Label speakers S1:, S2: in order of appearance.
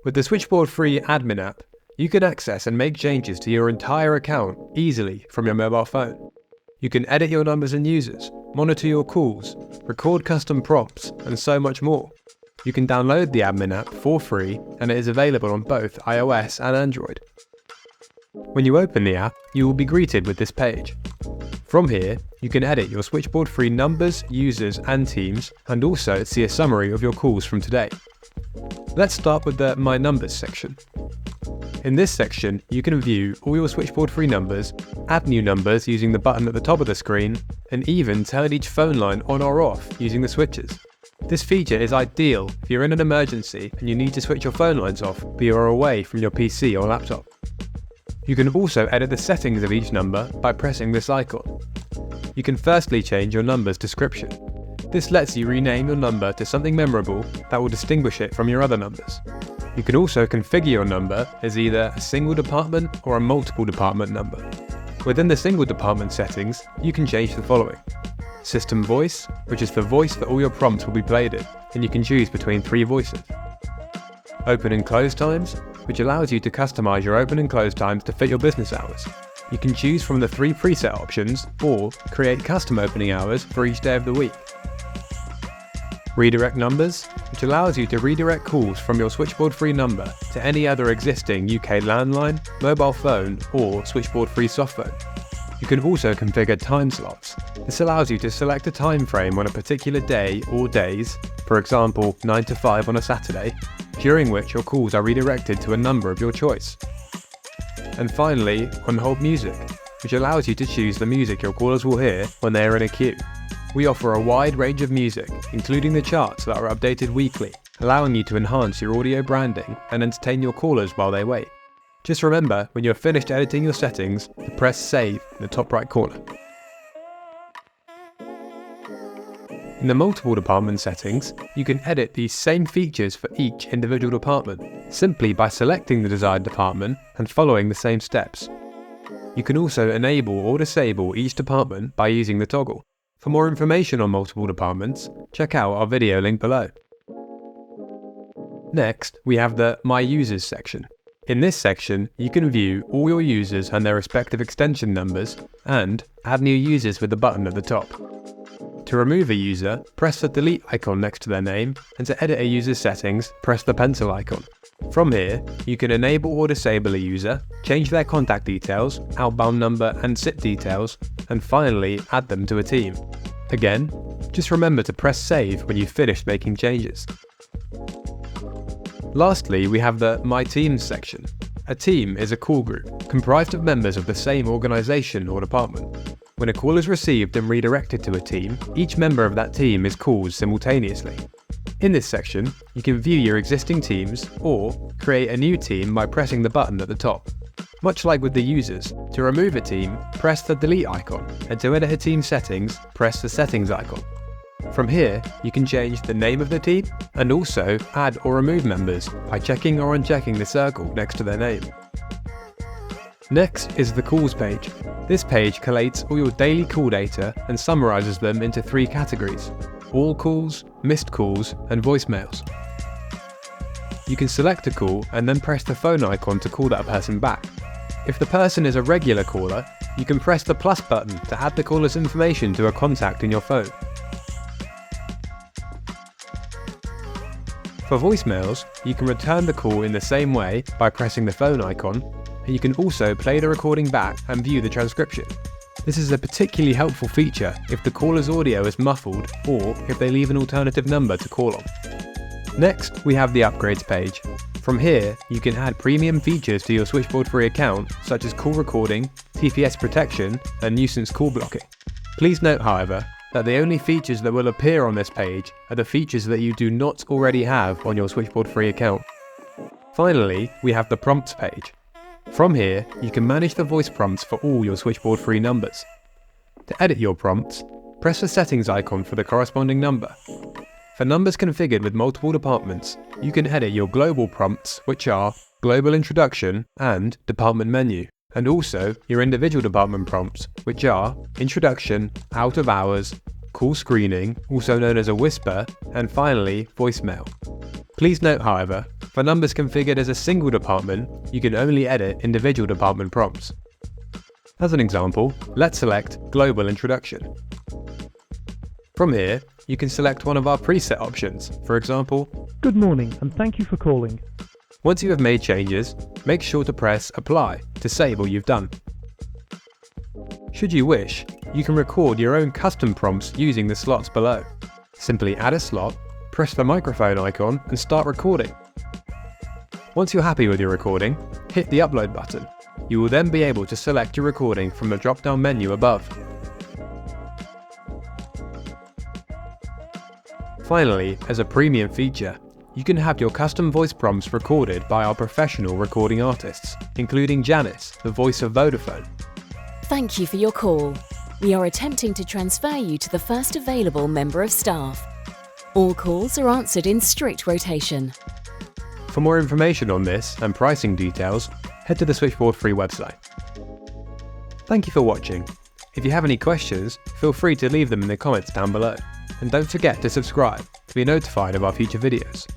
S1: With the SwitchboardFREE Admin App, you can access and make changes to your entire account easily from your mobile phone. You can edit your numbers and users, monitor your calls, record custom prompts, and so much more. You can download the Admin App for free, and it is available on both iOS and Android. When you open the app, you will be greeted with this page. From here, you can edit your SwitchboardFREE numbers, users, and teams, and also see a summary of your calls from today. Let's start with the My Numbers section. In this section, you can view all your SwitchboardFREE numbers, add new numbers using the button at the top of the screen, and even turn each phone line on or off using the switches. This feature is ideal if you're in an emergency and you need to switch your phone lines off, but you are away from your PC or laptop. You can also edit the settings of each number by pressing this icon. You can firstly change your number's description. This lets you rename your number to something memorable that will distinguish it from your other numbers. You can also configure your number as either a single department or a multiple department number. Within the single department settings, you can change the following. System voice, which is the voice that all your prompts will be played in, and you can choose between 3 voices. Open and close times, which allows you to customize your open and close times to fit your business hours. You can choose from the 3 preset options or create custom opening hours for each day of the week. Redirect numbers, which allows you to redirect calls from your SwitchboardFREE number to any other existing UK landline, mobile phone, or SwitchboardFREE softphone. You can also configure time slots. This allows you to select a time frame on a particular day or days, for example 9 to 5 on a Saturday, during which your calls are redirected to a number of your choice. And finally, on-hold music, which allows you to choose the music your callers will hear when they are in a queue. We offer a wide range of music, including the charts that are updated weekly, allowing you to enhance your audio branding and entertain your callers while they wait. Just remember, when you're finished editing your settings, to press Save in the top right corner. In the multiple department settings, you can edit these same features for each individual department, simply by selecting the desired department and following the same steps. You can also enable or disable each department by using the toggle. For more information on multiple departments, check out our video link below. Next, we have the My Users section. In this section, you can view all your users and their respective extension numbers, and add new users with the button at the top. To remove a user, press the delete icon next to their name, and to edit a user's settings, press the pencil icon. From here, you can enable or disable a user, change their contact details, outbound number and SIP details, and finally add them to a team. Again, just remember to press Save when you've finished making changes. Lastly, we have the My Teams section. A team is a call group comprised of members of the same organisation or department. When a call is received and redirected to a team, each member of that team is called simultaneously. In this section, you can view your existing teams or create a new team by pressing the button at the top. Much like with the users, to remove a team, press the delete icon, and to edit a team settings, press the settings icon. From here, you can change the name of the team and also add or remove members by checking or unchecking the circle next to their name. Next is the Calls page. This page collates all your daily call data and summarizes them into 3 categories: all calls, missed calls, and voicemails. You can select a call and then press the phone icon to call that person back. If the person is a regular caller, you can press the plus button to add the caller's information to a contact in your phone. For voicemails, you can return the call in the same way by pressing the phone icon, and you can also play the recording back and view the transcription. This is a particularly helpful feature if the caller's audio is muffled or if they leave an alternative number to call on. Next, we have the Upgrades page. From here, you can add premium features to your SwitchboardFREE account, such as call recording, TPS protection, and nuisance call blocking. Please note, however, that the only features that will appear on this page are the features that you do not already have on your SwitchboardFREE account. Finally, we have the Prompts page. From here, you can manage the voice prompts for all your SwitchboardFREE numbers. To edit your prompts, press the settings icon for the corresponding number. For numbers configured with multiple departments, you can edit your global prompts, which are Global Introduction and Department Menu, and also your individual department prompts, which are Introduction, Out of Hours, call screening, also known as a whisper, and finally, voicemail. Please note, however, for numbers configured as a single department, you can only edit individual department prompts. As an example, let's select Global Introduction. From here, you can select one of our preset options, for example,
S2: Good morning and thank you for calling.
S1: Once you have made changes, make sure to press Apply to save all you've done. Should you wish, you can record your own custom prompts using the slots below. Simply add a slot, press the microphone icon and start recording. Once you're happy with your recording, hit the upload button. You will then be able to select your recording from the drop-down menu above. Finally, as a premium feature, you can have your custom voice prompts recorded by our professional recording artists, including Janice, the voice of Vodafone.
S3: Thank you for your call. We are attempting to transfer you to the first available member of staff. All calls are answered in strict rotation.
S1: For more information on this and pricing details, head to the SwitchboardFREE website. Thank you for watching. If you have any questions, feel free to leave them in the comments down below. And don't forget to subscribe to be notified of our future videos.